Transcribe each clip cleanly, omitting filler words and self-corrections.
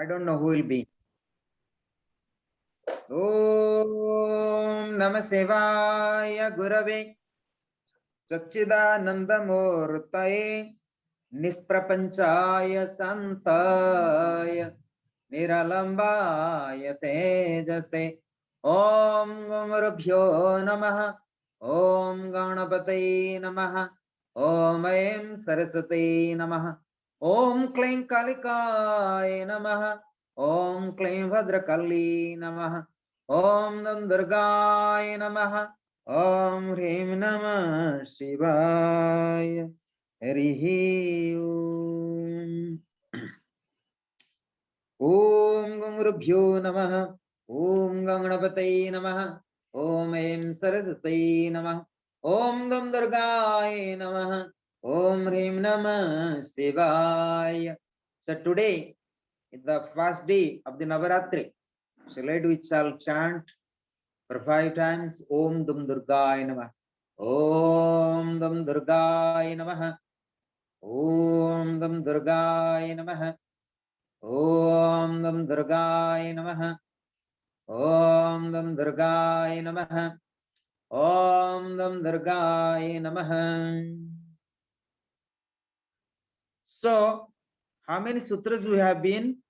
I don't know who will be. Om Namah Shivaya Gurave Satchidanandamurtaye Nisprapanchaya Santaya Niralambaya Tejase. Om Gurubhyo Namaha. Om Ganapataye Namaha. Om Aim Saraswati Namaha. Om Klaim Kalikaye Namaha. Om Klaim Bhadrakali Namaha. Om Nam Durgaye Namaha. Om Hrim Namah Shivaya. Harihi Om. Om Gurubhyo Namaha. Om Ganapataye Namaha. Om Aim Saraswati Namaha. Om Nam Durgaye Namaha. Om Hrim Namah Shivaya. So today is the first day of the Navaratri. So let we shall chant for 5 times. Om Dum Durgaye Namaha. Om Dum Durgaye Namaha. Om Dum Durgaye Namaha. Om Dum Durgaye Namaha. Om Dum Durgaye Namaha. Om Dum Durgaye Namaha. So, how many sutras we have been?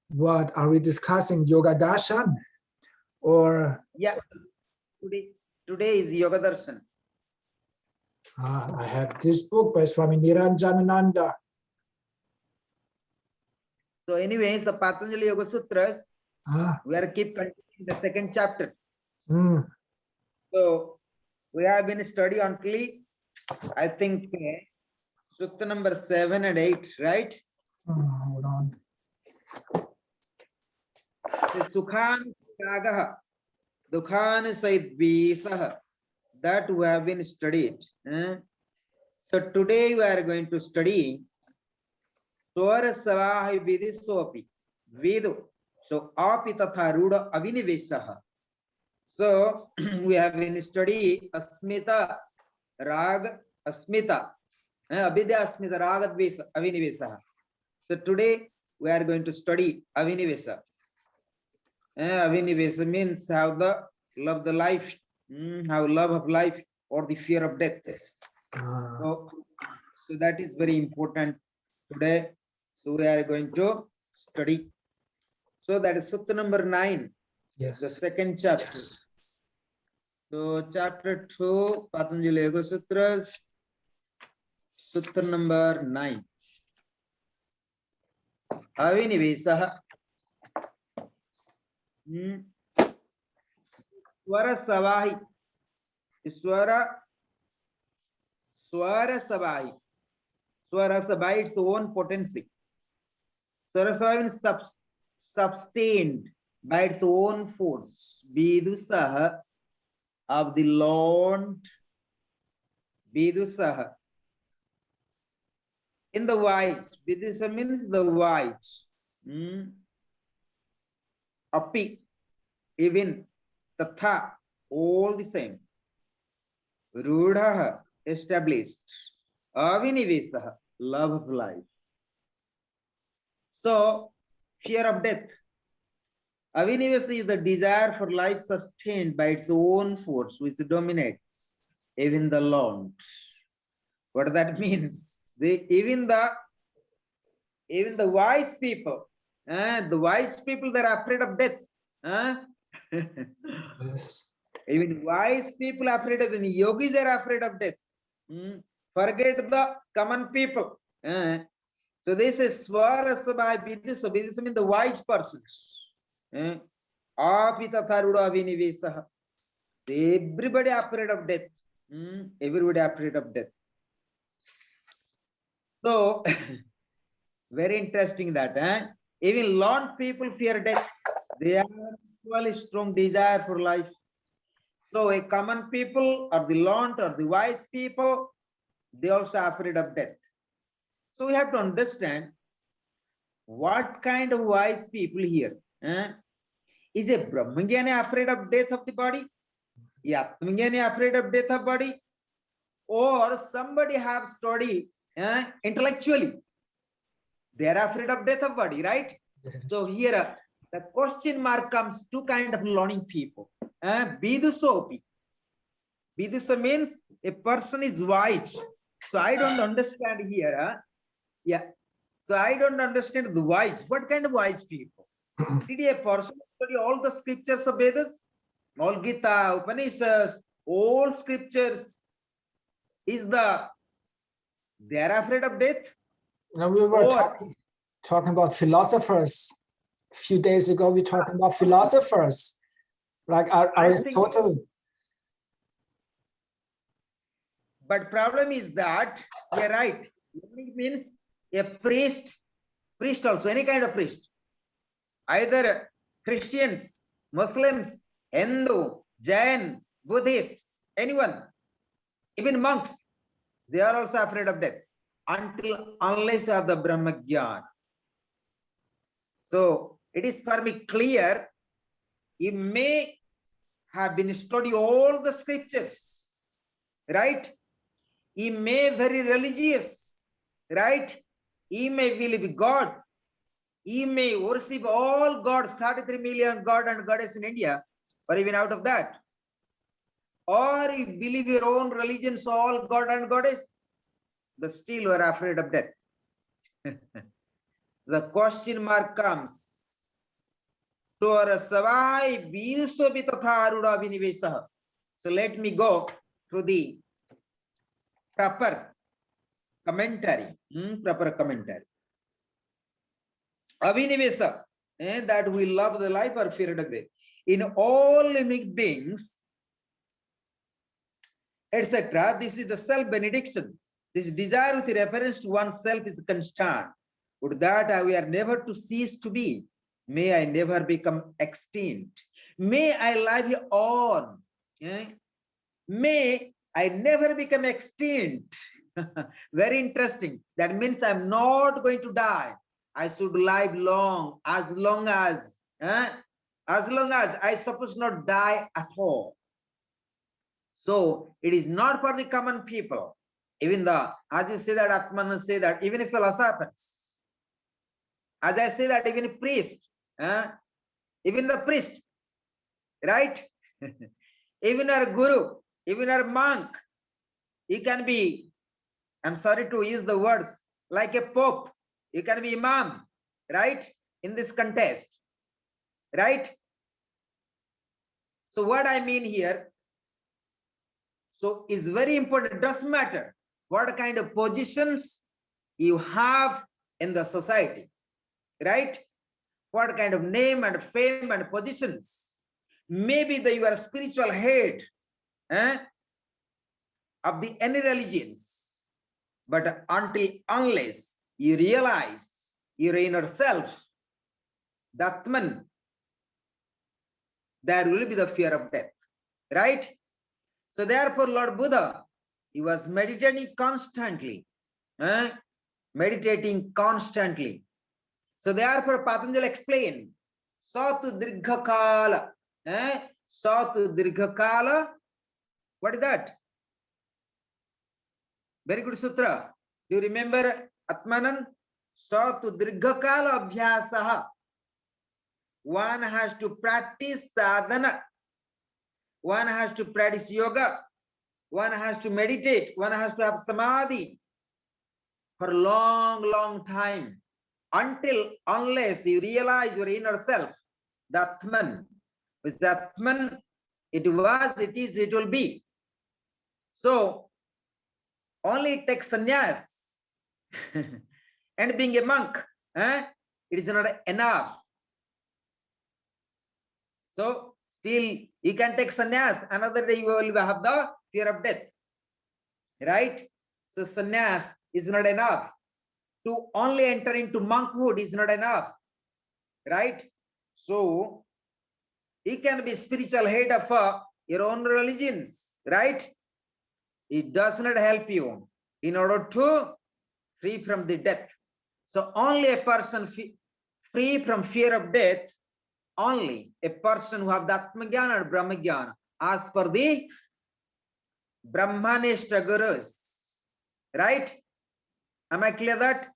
What are we discussing? Yoga Darshan? Or Yeah, today is Yoga Darshan. I have this book by Swami Niranjanananda. So anyways, the Patanjali Yoga Sutras, we are keep continuing the second chapter. So we have been studying only, I think, Sutta number 7 and 8, right? Hold on. Sukhan Ragaha, Dukhan Saidvisaha, that we have been studied. So today we are going to study Swara Savahi Vidisopi, Vedu. So Api Tatha Ruda Avinivesaha. So we have been study Asmita Rag Asmita. Abhidya Asmita Ragadvesa Avinivesaha. So today we are going to study Avinivesa. Avinivesa means have the love the life, have love of life or the fear of death. So that is very important today. So we are going to study. So that is Sutta number 9. Yes. The second chapter. So chapter 2, Patanjali Yoga Sutras, Sutta number 9. Avinivesaha. Swara Savahi. Swara Savahi. Swara Savahi, its own potency. Swara Savahi means sustained by its own force. Vidusaha, of the Lord. Vidusaha. In the wise. Vidusa means the wise. Api, even, tatha, all the same. Rudha, established. Avinivesaha, love of life. So, fear of death. Avinivesa is the desire for life sustained by its own force, which dominates even the Lord. What that means? Even the wise people, they're afraid of death. Yes. Even wise people are afraid of death. Yogis are afraid of death. Forget the common people. So this is Swarasabha Vidusa. Vidusa means the wise persons. Everybody afraid of death. Everybody afraid of death. So very interesting that even learned people fear death. They have equally strong desire for life. So a common people or the learned or the wise people, they also are afraid of death. So we have to understand what kind of wise people here. Is a Brahmajnani afraid of death of the body? Is Atmajnani afraid of death of body? Or somebody have studied intellectually. They are afraid of death of body, right? Yes. So here the question mark comes two kind of learning people. Vidusopi. Vidusa means a person is wise. So I don't understand here. Yeah. So I don't understand the wise. What kind of wise people? Did a person study all the scriptures of Vedas? All Gita, Upanishads, all scriptures they are afraid of death? Now we were Or talking about philosophers. A few days ago, we talking about philosophers, like Aristotle. But problem is that you're right. It means a priest also, any kind of priest, either Christians, Muslims, Hindu, Jain, Buddhist, anyone, even monks, they are also afraid of death unless you have the Brahma Gyan. So it is for me clear, you may have been study all the scriptures, right? He may very religious, right? He may believe God. He may worship all gods, 33 million god and goddess in India, or even out of that. Or you believe your own religions, all god and goddess, but still you are afraid of death. The question mark comes. So let me go to the proper commentary. Abhinivesa, that we love the life or fear of death. In all living beings, etc., this is the self-benediction. This desire with reference to oneself is constant. Would that we are never to cease to be. May I never become extinct. May I live on. May I never become extinct. Very interesting. That means I'm not going to die. I should live long as I suppose not die at all. So it is not for the common people. Even as you say that, Atman say that, even if philosophers, as I say that, even a priest, even the priest, right? Even our guru, even our monk, he can be, I'm sorry to use the words, like a pope. You can be imam, right? In this contest, right? So what I mean here, so is very important. It doesn't matter what kind of positions you have in the society, right? What kind of name and fame and positions. Maybe your spiritual head of the any religions, but unless you realize your inner self, the Atman, there will be the fear of death, right? So therefore, Lord Buddha, he was meditating constantly, meditating constantly. So therefore, Patanjali explained, Satu Dirghakala, Satu Dirghakala, what is that? Very good sutra. Do you remember Atmanan? Satu Dirghakala Abhyasaha. One has to practice sadhana. One has to practice yoga. One has to meditate. One has to have samadhi for a long, long time. Unless you realize your inner self, the Atman. With the Atman, it was, it is, it will be. So, only it takes sannyas. And being a monk, it is not enough. So, still, you can take sannyas. Another day you will have the fear of death. Right? So, sannyas is not enough. To only enter into monkhood is not enough. Right? So, you can be spiritual head of your own religions. Right? It does not help you in order to free from the death. So, only a person free from fear of death, only a person who have the Atmagyan or Brahmagyan, as per the Brahmanishta gurus, right? Am I clear that?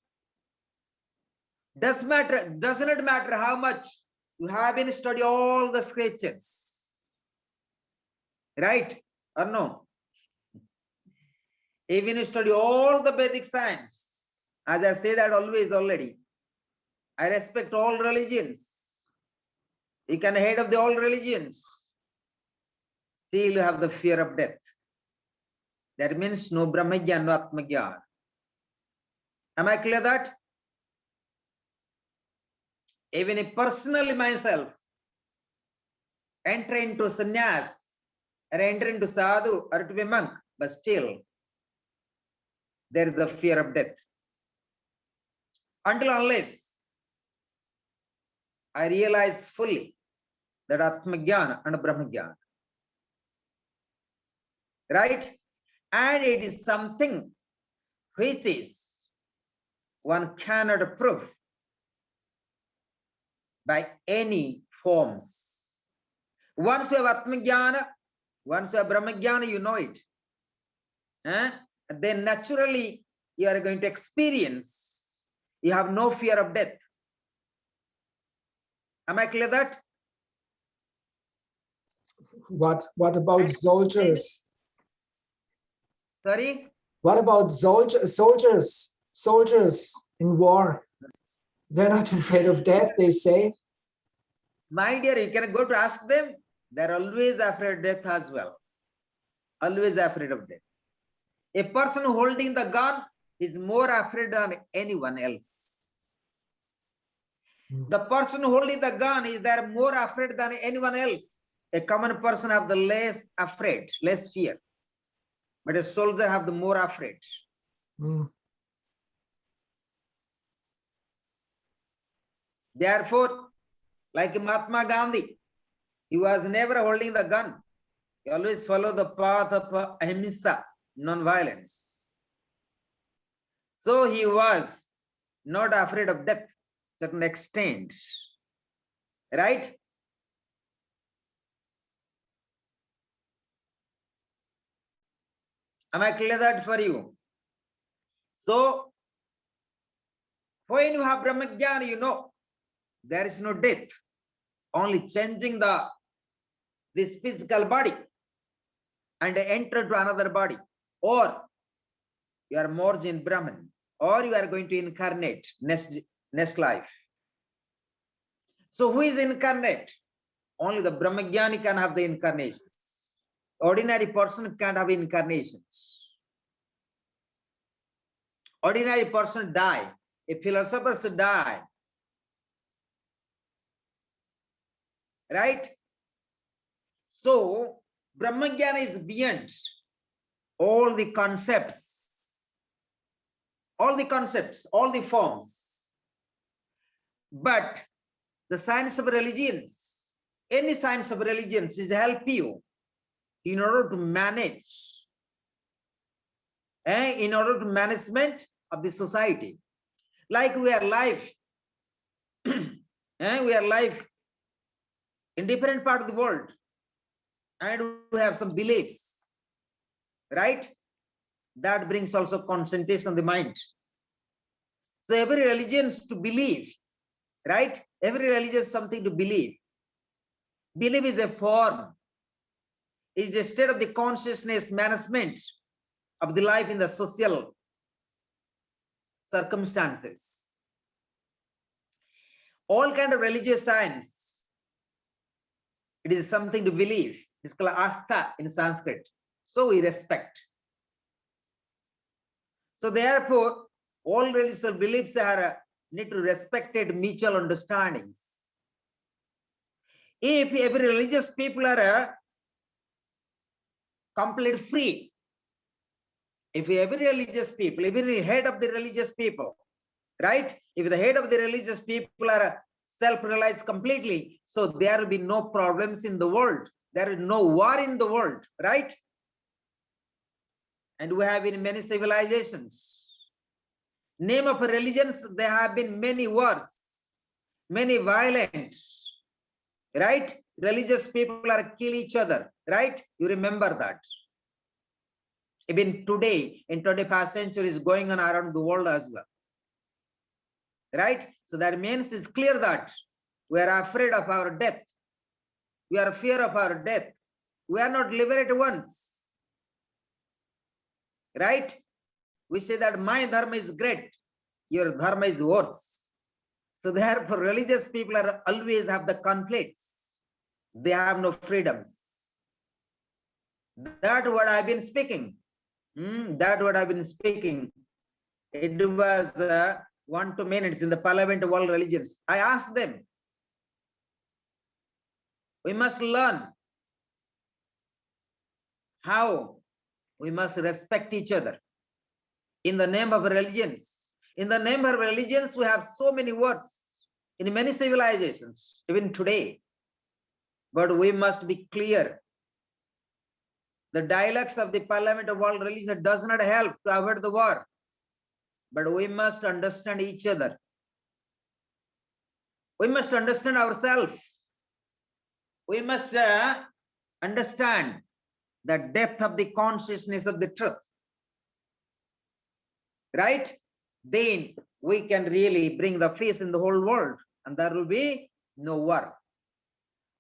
Does not matter how much you have been study all the scriptures, right or no? Even you study all the Vedic science, as I say that always already, I respect all religions. You can head of the all religions. Still you have the fear of death. That means no Brahmagyan, no Atmagyan. Am I clear that? Even if personally myself enter into sannyas or enter into sadhu or to be a monk, but still there is the fear of death. Until unless I realize fully that Atmagyan and Brahmagyan. Right? And it is something which is one cannot prove by any forms. Once you have Atmajnana, once you have Brahmajnana, you know it. Then naturally you are going to experience. You have no fear of death. Am I clear that? What about soldiers? Sorry? What about soldiers in war? They're not afraid of death, they say. My dear, you can go to ask them. They're always afraid of death as well. Always afraid of death. A person holding the gun is more afraid than anyone else. The person holding the gun is there more afraid than anyone else. A common person have the less afraid, less fear. But a soldier have the more afraid. Therefore, like Mahatma Gandhi, he was never holding the gun. He always followed the path of ahimsa, non-violence. So he was not afraid of death to a certain extent. Right? Am I clear that for you? So, when you have Brahmajnana, you know, there is no death, only changing this physical body and enter to another body, or you are merged in Brahman, or you are going to incarnate next life. So who is incarnate? Only the Brahmajnani can have the incarnations. Ordinary person can't have incarnations. Ordinary person die. A philosopher should die. Right? So, Brahmajnana is beyond all the concepts, all the forms. But the science of religions, any science of religions is to help you in order to manage, in order to management of the society. Like we are live, we are live in different part of the world, and we have some beliefs, right? That brings also concentration of the mind. So every religion is to believe, right? Every religion is something to believe. Belief is a form, is the state of the consciousness management of the life in the social circumstances. All kind of religious science, it is something to believe. It's called astha in Sanskrit. So we respect. So therefore, all religious beliefs are need to respected mutual understandings. If every religious people are complete free, if every religious people, every head of the religious people, right? If the head of the religious people are self-realized completely, so there will be no problems in the world. There is no war in the world, right? And we have in many civilizations. Name of religions, there have been many wars, many violence, right? Religious people are kill each other, right? You remember that. Even today, in 21st century, is going on around the world as well. Right? So that means it's clear that we are afraid of our death. We are fear of our death. We are not liberated once. Right? We say that my dharma is great, your dharma is worse. So therefore, religious people are always have the conflicts. They have no freedoms. That what I've been speaking. That what I've been speaking. It was 1 2 minutes in the Parliament of World Religions. I asked them, we must learn how we must respect each other in the name of religions. In the name of religions, we have so many words in many civilizations, even today. But we must be clear. The dialogues of the Parliament of World Religion does not help to avoid the war. But we must understand each other. We must understand ourselves. We must understand the depth of the consciousness of the truth. Right? Then we can really bring the peace in the whole world, and there will be no war.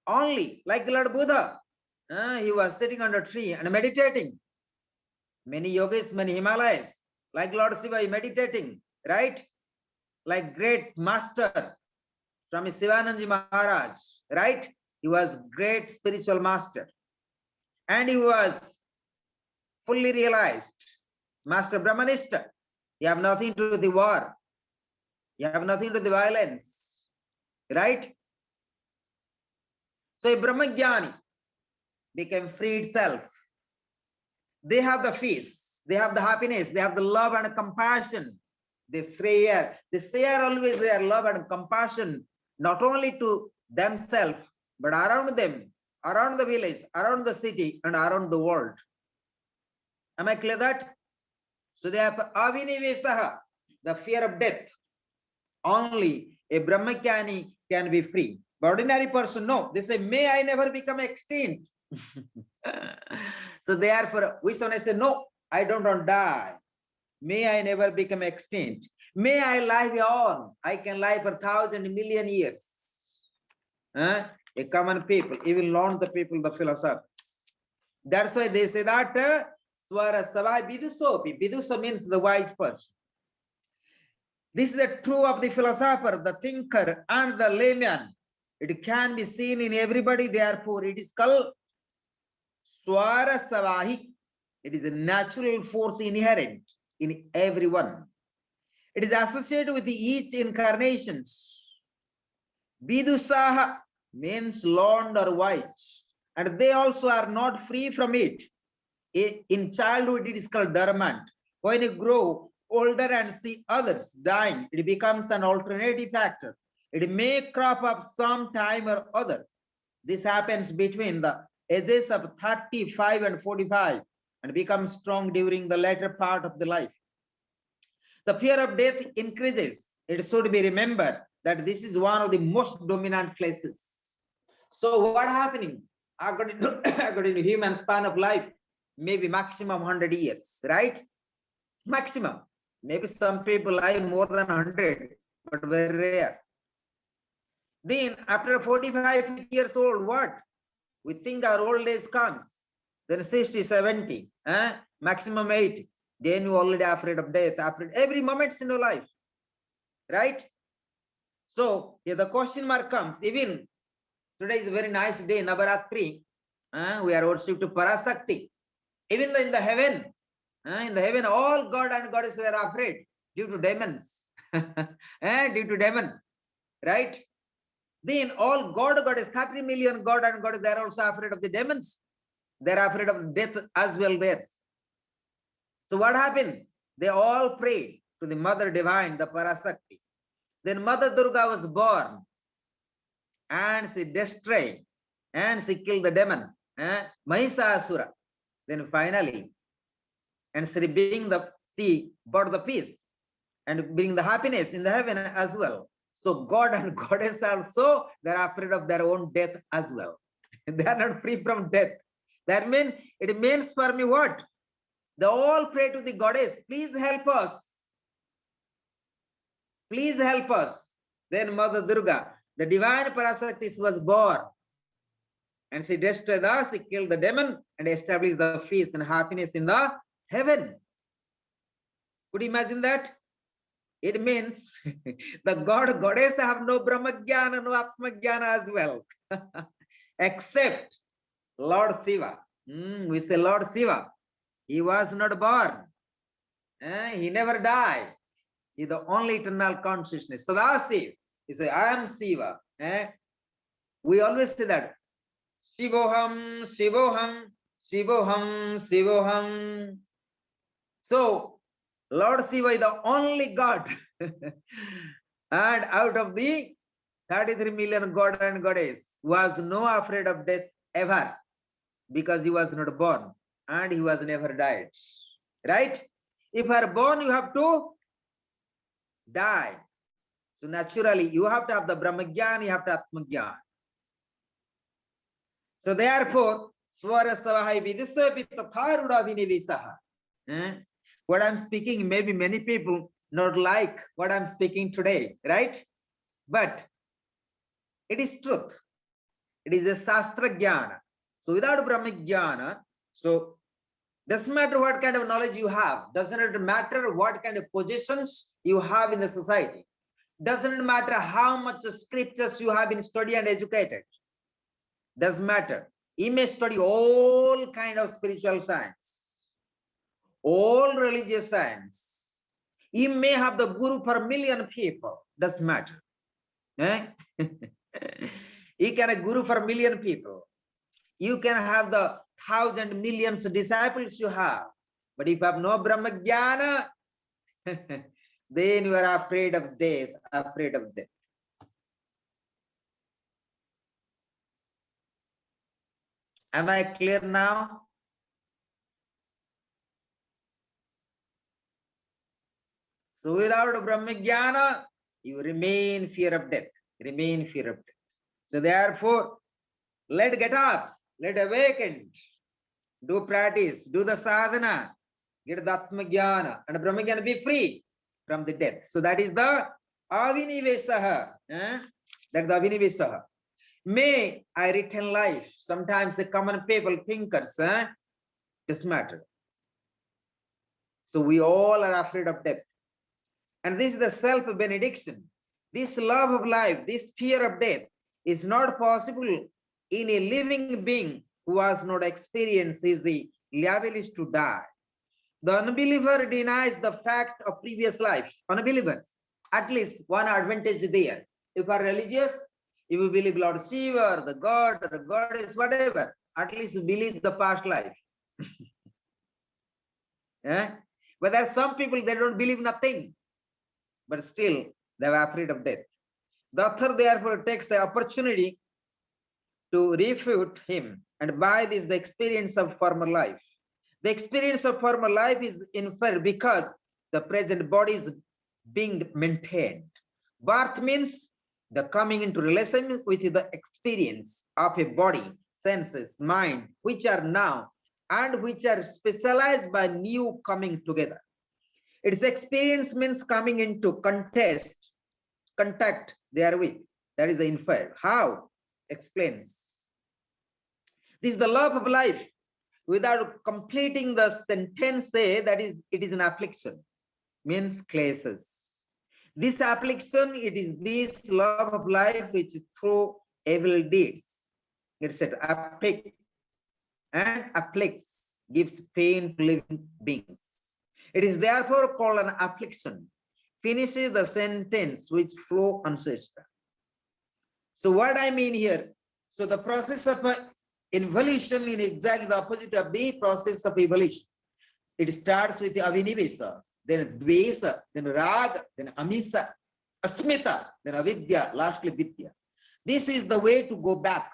Only like Lord Buddha, he was sitting under a tree and meditating. Many yogis, many Himalayas, like Lord Shiva, meditating, right? Like great master, Swami Sivanandaji Maharaj, right? He was great spiritual master. And he was fully realized, Master Brahmanista. You have nothing to do with the war. You have nothing to do with the violence, right? So a Brahmagyani became free itself. They have the peace, they have the happiness, they have the love and compassion. They share always their love and compassion, not only to themselves, but around them, around the village, around the city, and around the world. Am I clear that? So they have avinivesaha, the fear of death. Only a Brahmagyani can be free. But ordinary person, no. They say, may I never become extinct. So therefore, Vishnu say, no, I don't want to die. May I never become extinct. May I live on. I can live for 1,000 million years. A common people, even learn the people, the philosophers. That's why they say that Swara Savai Bidusopi. Bidusa means the wise person. This is the true of the philosopher, the thinker, and the layman. It can be seen in everybody, therefore it is called Swara Savahi. It is a natural force inherent in everyone. It is associated with each incarnations. Bidusaha means learned or wise, and they also are not free from it. In childhood, it is called dormant. When you grow older and see others dying, it becomes an alternative factor. It may crop up some time or other. This happens between the ages of 35 and 45 and becomes strong during the later part of the life. The fear of death increases. It should be remembered that this is one of the most dominant places. So what happening? According to human span of life, maybe maximum 100 years, right? Maximum. Maybe some people live more than 100, but very rare. Then after 45 years old, what? We think our old age comes. Then 60, 70, maximum 80. Then you're already afraid of death, after every moment in your life, right? So here the question mark comes. Even today is a very nice day, Navaratri. We are worshipped to Parasakti. Even in the heaven, all God and goddesses are afraid due to demons. Due to demon, right? Then all God goddess, 30 million God and goddess, they are also afraid of the demons. They are afraid of death as well there. So what happened? They all prayed to the Mother Divine, the Parasakti. Then Mother Durga was born and she destroyed and she killed the demon, Mahisasura. Then finally, and she brought the peace and bring the happiness in the heaven as well. So God and goddess also, they're afraid of their own death as well. They are not free from death. That means, it means for me what? They all pray to the goddess, please help us. Please help us. Then Mother Durga, the divine Parasakti, was born. And she destroyed us, she killed the demon and established the peace and happiness in the heaven. Could you imagine that? It means the goddess have no Brahmagyana, no Atmagyana as well. Except Lord Shiva. We say Lord Shiva. He was not born. He never died. He is the only eternal consciousness. Sadasiv. He says, I am Shiva. We always say that. Shivoham, Shivoham, Shivoham, Shivoham. So, Lord Shiva is the only God. And out of the 33 million god and goddess, was no afraid of death ever, because he was not born and he was never died. Right? If you are born, you have to die. So naturally, you have to have the Brahmagyan, you have to Atmagyan. So therefore, Swarasavahai Vidusapi Tatharuda Vinivisaha. What I'm speaking, maybe many people not like what I'm speaking today, right? But it is truth. It is a Sastra Jnana. So without Brahma Jnana, so doesn't matter what kind of knowledge you have, doesn't matter what kind of positions you have in the society, doesn't matter how much scriptures you have been studied and educated, doesn't matter. You may study all kind of spiritual science, all religious science. You may have the guru for a million people, doesn't matter. You can have a guru for a million people. You can have the 1,000 millions of disciples you have. But if you have no Brahmajnana, then you are afraid of death, afraid of death. Am I clear now? So without Brahmajnana, you remain fear of death, remain fear of death. So therefore, let get up, let awaken, do practice, do the sadhana, get the Atmajnana, and Brahmajnana, be free from the death. So that is the Avinivesaha. That's the Avinivesaha. May I retain life. Sometimes the common people, thinkers, doesn't matter. So we all are afraid of death. And this is the self-benediction. This love of life, this fear of death is not possible in a living being who has not experienced the liability to die. The unbeliever denies the fact of previous life. Unbelievers, at least one advantage there. If you are religious, if you believe Lord Shiva or the God or the goddess, whatever, at least you believe the past life. But there are some people, they don't believe nothing, but still they are afraid of death. The author therefore takes the opportunity to refute him, and by this the experience of former life. The experience of former life is inferred because the present body is being maintained. Birth means the coming into relation with the experience of a body, senses, mind, which are now and which are specialized by new coming together. Its experience means coming into contact therewith. That is the inferred. How? Explains. This is the love of life. Without completing the sentence, say that is it is an affliction, means kleshas. This affliction, it is this love of life which through evil deeds, it said afflict and afflicts, gives pain to living beings. It is therefore called an affliction. Finishes the sentence which flow unsaid. So what I mean here, so the process of involution is exactly the opposite of the process of evolution. It starts with the avinivesa, then dvesa, then raga, then amisa, asmita, then avidya, lastly vidya. This is the way to go back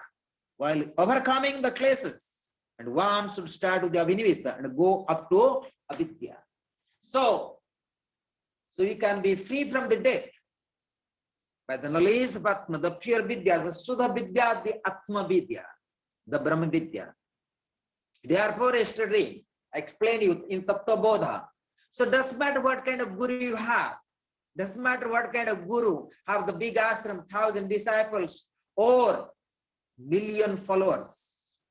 while overcoming the kleshas. And one should start with the avinivesa and go up to avidya. So you can be free from the death by the knowledge of Atma, the pure vidya, the Sudha vidya, the Atma vidya, the Brahma vidya. Therefore, yesterday I explained you in Tattva Bodha. So doesn't matter what kind of guru you have, doesn't matter what kind of guru have the big ashram, 1,000 disciples or million followers.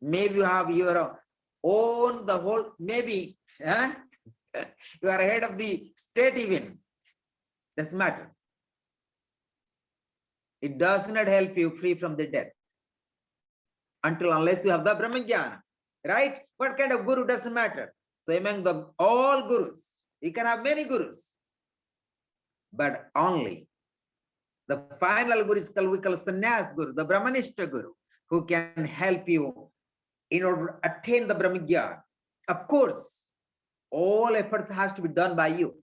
Maybe you have your own the whole, maybe you are head of the state even. Doesn't matter. It does not help you free from the death until unless you have the Brahmajnana, right? What kind of guru doesn't matter. So among the all gurus, you can have many gurus, but only the final guru is called, we call Sannyas Guru, the Brahmanishta Guru, who can help you in order to attain the Brahmajnana. Of course, all efforts has to be done by you.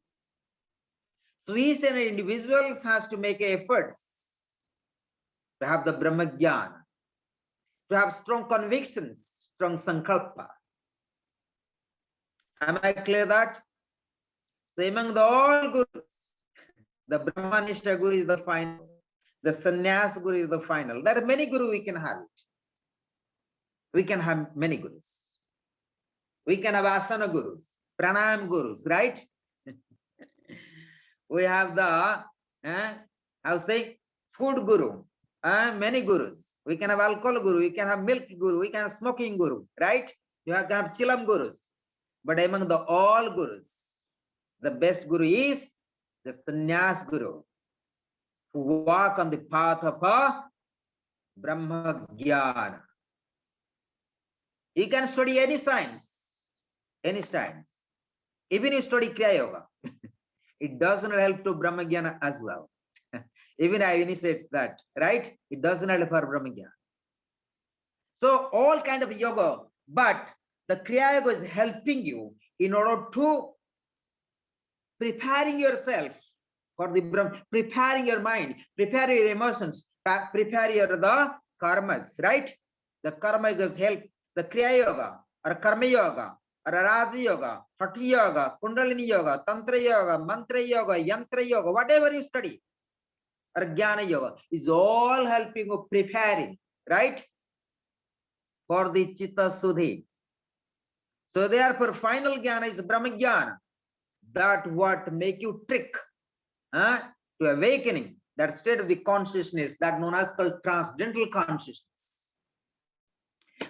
So each and individual has to make efforts to have the Brahmajnana, to have strong convictions, strong sankalpa. Am I clear that? So among the all gurus, the Brahmanishta Guru is the final, the Sannyas Guru is the final. There are many gurus we can have it. We can have many gurus. We can have asana gurus, pranayam gurus, right? We have the, I'll say, food guru, many gurus. We can have alcohol guru, we can have milk guru, we can have smoking guru, right? You can have chilam gurus. But among the all gurus, the best guru is the Sannyas Guru, who walk on the path of Brahmajnana. You can study any science, any science. Even you study Kriya Yoga, it doesn't help to Brahmajnana as well. Even I initiate that, right? It doesn't help for Brahmajnana. So all kind of yoga, but the Kriya Yoga is helping you in order to preparing yourself for the Brahma, preparing your mind, prepare your emotions, prepare your the karmas, right? The karma yogas help the Kriya Yoga or Karma Yoga or Raja Yoga, Hatha Yoga, Kundalini Yoga, Tantra Yoga, Mantra Yoga, Yantra Yoga, whatever you study, or Jnana Yoga is all helping you preparing, right? For the Chitta Suddhi. So therefore, final Jnana is Brahmajnana. That what make you trick to awakening, that state of the consciousness that known as called transcendental consciousness.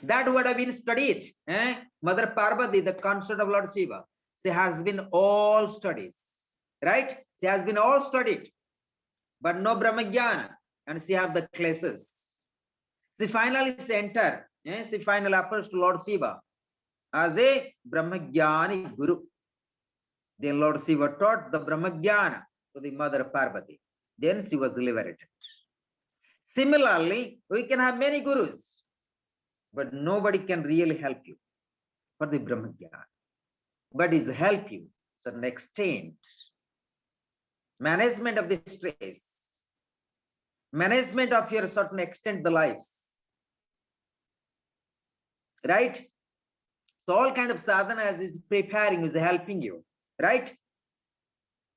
That would have been studied. Mother Parvati, the consort of Lord Shiva, she has been all studies, right? She has been all studied, but no Brahmajnana, and she have the classes. She finally entered, she finally approached to Lord Shiva as a Brahmajnani Guru. Then Lord Shiva taught the Brahmajnana to the Mother Parvati. Then she was liberated. Similarly, we can have many gurus, but nobody can really help you for the Brahmajnana. But is help you to an extent. Management of the stress, management of your certain extent the lives. Right? So all kind of sadhanas is preparing, is helping you. Right?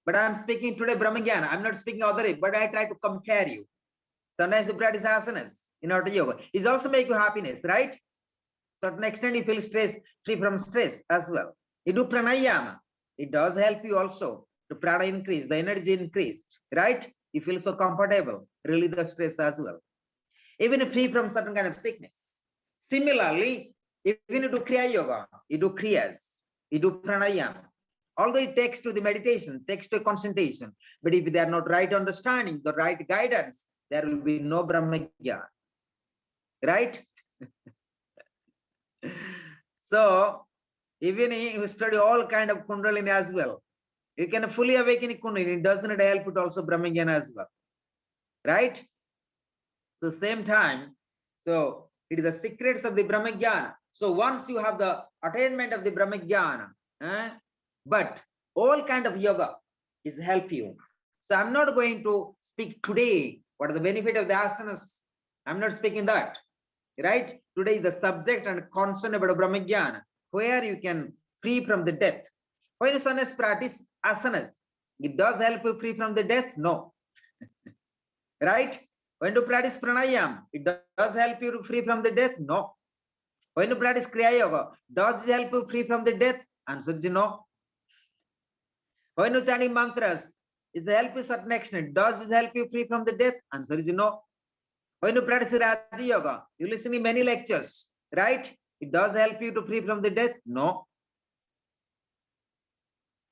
But I'm speaking today Brahmajnana. I'm not speaking other, but I try to compare you. Sometimes you practice asanas in Hatha Yoga. It also make you happiness, right? Certain extent you feel stress, free from stress as well. You do pranayama. It does help you also to prana increase, the energy increased, right? You feel so comfortable, relieve the stress as well. Even free from certain kind of sickness. Similarly, even you do Kriya Yoga, you do Kriyas, you do pranayama. Although it takes to the meditation, takes to concentration, but if they are not right understanding, the right guidance, there will be no Brahmajnana, right? So, even if you study all kind of Kundalini as well, you can fully awaken Kundalini. It doesn't help it also Brahmajnana as well, right? So same time, so it is the secrets of the Brahmajnana. So once you have the attainment of the Brahmajnana, but all kind of yoga is help you. So I'm not going to speak today what is the benefit of the asanas. I'm not speaking that, right? Today is the subject and concern about Brahmajnana, where you can free from the death. When you practice asanas, it does help you free from the death? No. Right? When you practice pranayam, it does help you free from the death? No. When you practice Kriya Yoga, does it help you free from the death? Answer is no. When you chanting mantras, is it help you certain extent? Does it help you free from the death? Answer is no. When you practice Raja Yoga, you listen to many lectures, right? It does help you to free from the death? No.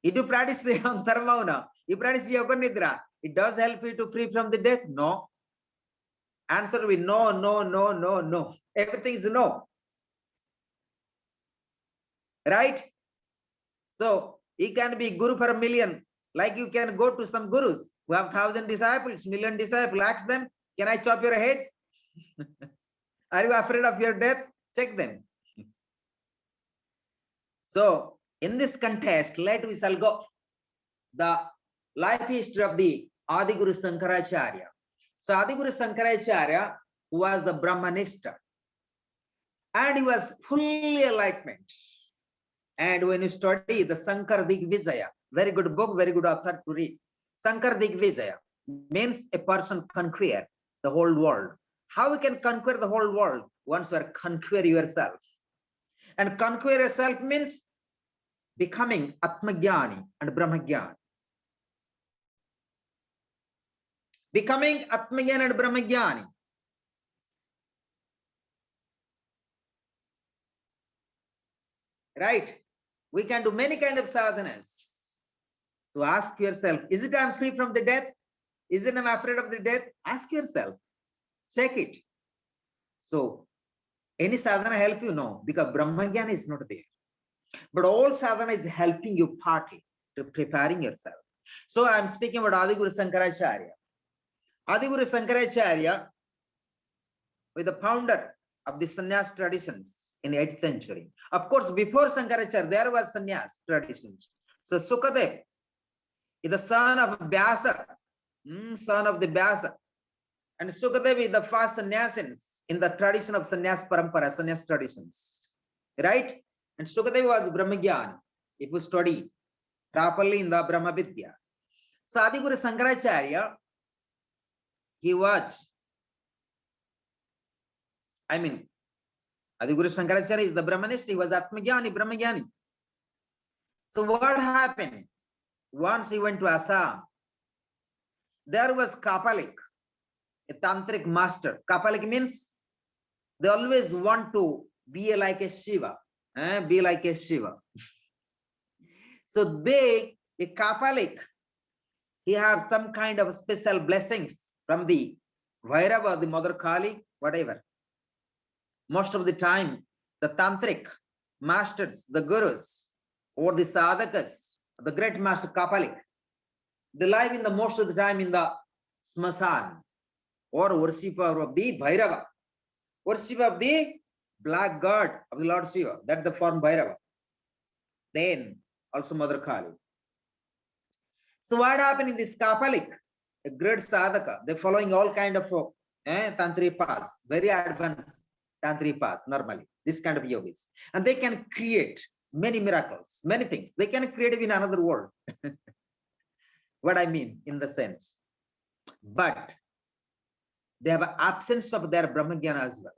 If you practice Dharma, you practice Yoga Nidra, it does help you to free from the death? No. Answer will be no, no, no, no, no. Everything is no. Right? So, you can be Guru for a million. Like you can go to some gurus who have 1,000 disciples, million disciples, ask them, can I chop your head? Are you afraid of your death? Check them. So, in this contest, let we shall go the life history of the Adi Guru Sankaracharya. So, Adi Guru Sankaracharya was the Brahmanista and he was fully enlightenment. And when you study the Sankar Digvijaya, very good book, very good author to read. Sankar Digvijaya means a person conquer the whole world. How we can conquer the whole world? Once you are conquer yourself. And conquer yourself means becoming Atmagyani and Brahmagyani. Becoming Atmagyani and Brahmagyani. Right? We can do many kind of sadhanas. So ask yourself, is it I'm free from the death? Is it I'm afraid of the death? Ask yourself. Check it. So, any sadhana help you? No, because Brahmagyana is not there. But all sadhana is helping you partly to preparing yourself. So, I am speaking about Adi Guru Sankaracharya. Adi Guru Sankaracharya was the founder of the sannyas traditions in the 8th century. Of course, before Sankaracharya, there was sannyas traditions. So, Sukadev is the son of Vyasa, son of the Vyasa. And Sukadev is the first sannyasins in the tradition of sannyas parampara, sannyas traditions. Right? And Sukadev was Brahmagyan, if you study properly in the Brahma Vidya. So Adi Guru Sankaracharya, he was, Adi Guru Sankaracharya is the Brahmanist, he was Atmagyani, Brahmagyani. So what happened? Once he went to Assam, there was Kapalik, a tantric master. Kapalik means they always want to be like a Shiva. Be like a Shiva. So a Kapalik, he have some kind of special blessings from the Vairava, the Mother Kali, whatever. Most of the time, the tantric masters, the gurus, or the sadhakas, the great master Kapalik, they live in the most of the time in the smasan, or worship of the Bhairava, worship of the black god of the Lord Shiva, that's the form Bhairava. Then also Mother Kali. So what happened in this Kapalik? A great sadhaka, they're following all kind of tantri paths, very advanced tantri path normally, this kind of yogis. And they can create many miracles, many things. They can create in another world. What I mean in the sense. But they have an absence of their Brahmagyana as well.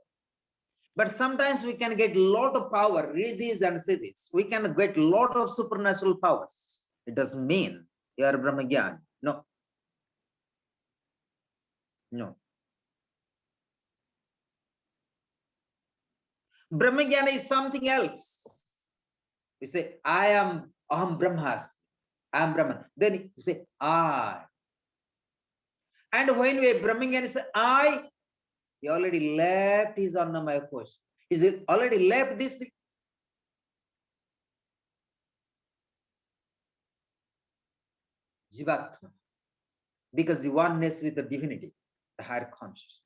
But sometimes we can get a lot of power, riddhis and siddhis. We can get a lot of supernatural powers. It doesn't mean you are Brahmagyana. No. No. Brahmagyana is something else. We say, Aham Brahmas. I am Brahman. Then you say, I. And when we Brahmagyana say, I, he already left his Annamaya Kosh. He's already left this Jivatma. Because the oneness with the divinity, the higher consciousness.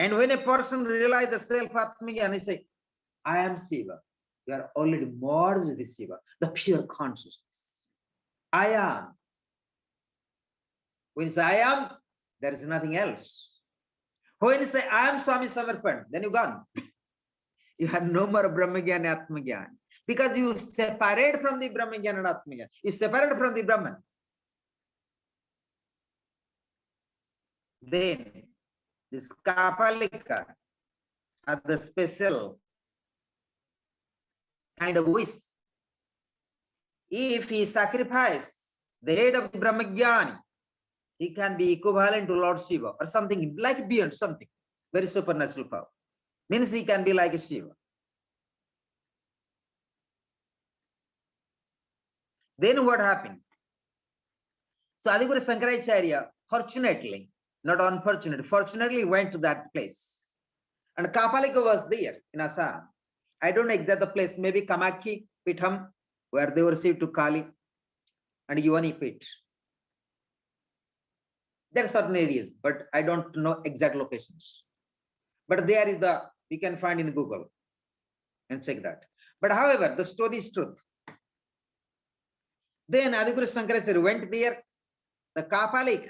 And when a person realizes the self-Atmagyana, he say, I am Shiva. You are already merged with the Shiva, the pure consciousness. I am. When you say I am, there is nothing else. When you say I am Swami Samarpan, then you're gone. You have no more Brahmagyana, Atmagyana. Because you separate from the Brahmagyana and Atmagyana. You separate from the Brahman. Then this Kapalika are the special kind of wish. If he sacrifice the head of the Brahmagyani, he can be equivalent to Lord Shiva or something like beyond something, very supernatural power. Means he can be like a Shiva. Then what happened? So Adiguru Shankaracharya, fortunately, not unfortunately, fortunately went to that place. And Kapalika was there in Assam. I don't know exact the place, maybe Kamakhi Pitham, where they were received to Kali, and Yuvani Pit. There are certain areas, but I don't know exact locations. But there is the, we can find in Google and check that. But however, the story is truth. Then Adiguru Shankaracharya went there. The Kapalik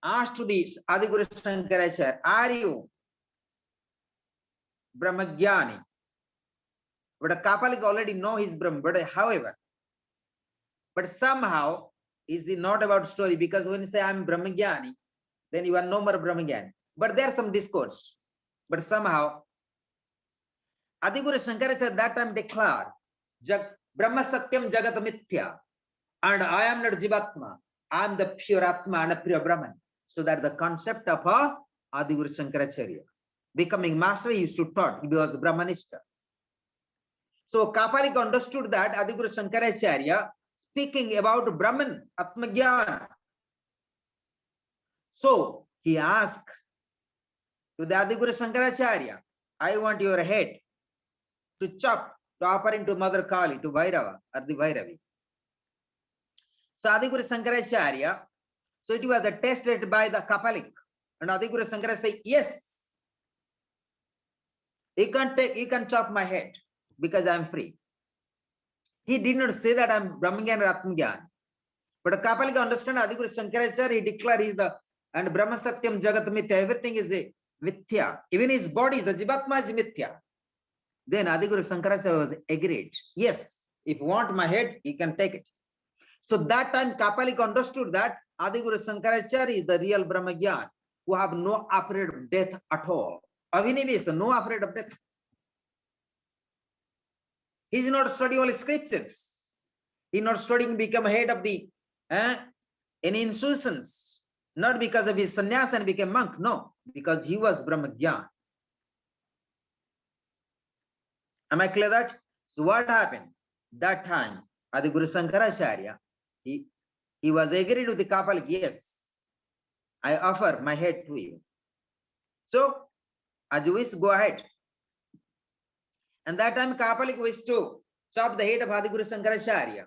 asked to the Adiguru Shankaracharya, are you Brahmagyani? But Kapalik already know his Brahma, but however, but somehow is it not about story, because when you say I'm Brahmagyani, then you are no more Brahmagyani. But there are some discourse. But somehow Adiguru Shankaracharya at that time declared, Brahma Satyam Jagat Mithya, and I am not Jivatma, I am the pure Atma and a pure Brahman. So that the concept of Adiguru Shankaracharya. Becoming master, he used to taught, he was Brahmanista. So Kapalik understood that Adiguru Shankaracharya speaking about Brahman, Atmagyan. So he asked to the Adiguru Shankaracharya, I want your head to chop, to offer into Mother Kali, to Bhairava or the Bhairavi. So Adiguru Shankaracharya, so it was tested by the Kapalik, and Adiguru Shankaracharya said, yes, you can chop my head because I am free. He did not say that I am Brahmagyan or Atmagyan. But Kapalika understand Adiguru Shankaracharya, he declared he is the, and Brahma Satyam Jagat Mithya, everything is a Mithya. Even his body, the Jivatma is Mithya. Then Adiguru Shankaracharya was agreed. Yes, if you want my head, he can take it. So that time Kapalika understood that Adiguru Shankaracharya is the real Brahmagyan, who have no afraid of death at all. Avinivisa, no afraid of death. He is not studying all scriptures. He is not studying become head of the any institutions. Not because of his sannyas and became monk. No, because he was Brahmagyan. Am I clear that? So what happened? That time, Adiguru Shankaracharya, he was agreed with the Kapalik. Yes, I offer my head to you. So, as you wish, go ahead. And that time Kapalik wished to chop the head of Adiguru Shankaracharya.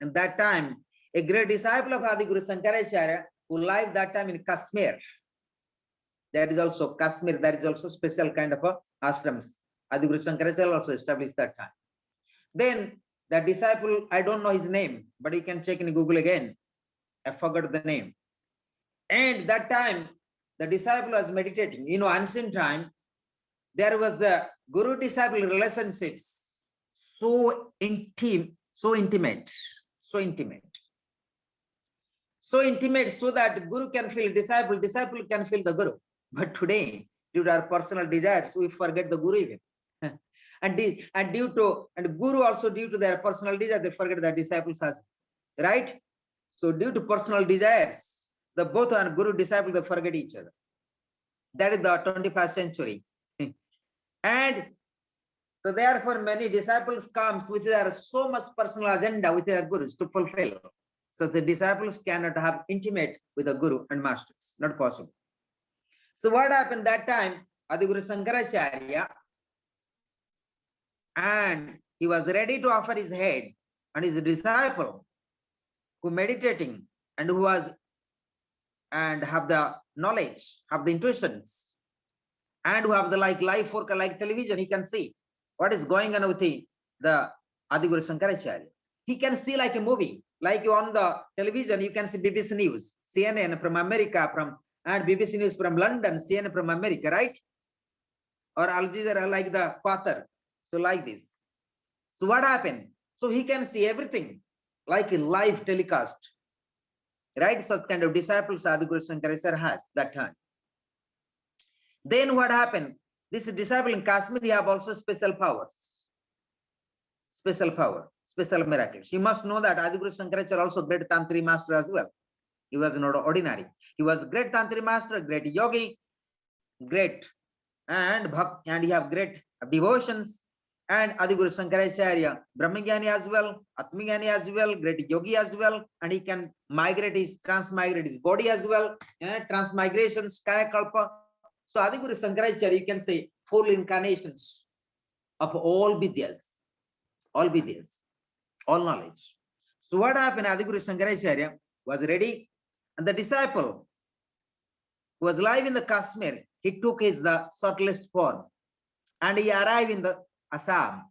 And that time, a great disciple of Adiguru Shankaracharya who lived that time in Kashmir. That is also Kashmir, that is also special kind of ashrams. Adiguru Shankaracharya also established that time. Then the disciple, I don't know his name, but you can check in Google again. I forgot the name. And that time, the disciple was meditating. You know, ancient time, there was the guru-disciple relationships so intimate, so intimate, so that guru can feel disciple, disciple can feel the guru. But today, due to our personal desires, we forget the guru even. and guru also due to their personal desires, they forget their disciples as well. Right? So due to personal desires, the both and guru disciple, they forget each other. That is the 21st century. And so therefore many disciples comes with their so much personal agenda with their gurus to fulfill. So the disciples cannot have intimate with the guru and masters, not possible. So what happened that time? Adiguru Shankaracharya, and he was ready to offer his head, and his disciple who meditating and who was and have the knowledge, have the intuitions, and who have the like live forecast, like television, he can see what is going on with the Adiguru Shankaracharya. He can see like a movie, like on the television, you can see BBC News, CNN from America, and BBC News from London, CNN from America, right? Or Al Jazeera, like the Qatar. So like this. So what happened? So he can see everything like a live telecast, right? Such kind of disciples Adiguru Shankaracharya has that time. Then what happened? This disciple in Kashmir, he have also special powers. special power, special miracles. You must know that Adiguru Shankaracharya also great Tantri master as well. He was not ordinary. He was great Tantri master, great yogi, great and he have great devotions. And Adiguru Shankaracharya, Brahmagyani as well, Atmagyani as well, great yogi as well, and he can transmigrate his body as well, transmigrations, Kaya Kalpa. So Adiguru Shankaracharya, you can say 4 incarnations of all vidyas, all knowledge. So what happened? Adiguru Shankaracharya was ready, and the disciple who was alive in the Kashmir, he took the subtlest form, and he arrived in the Assam.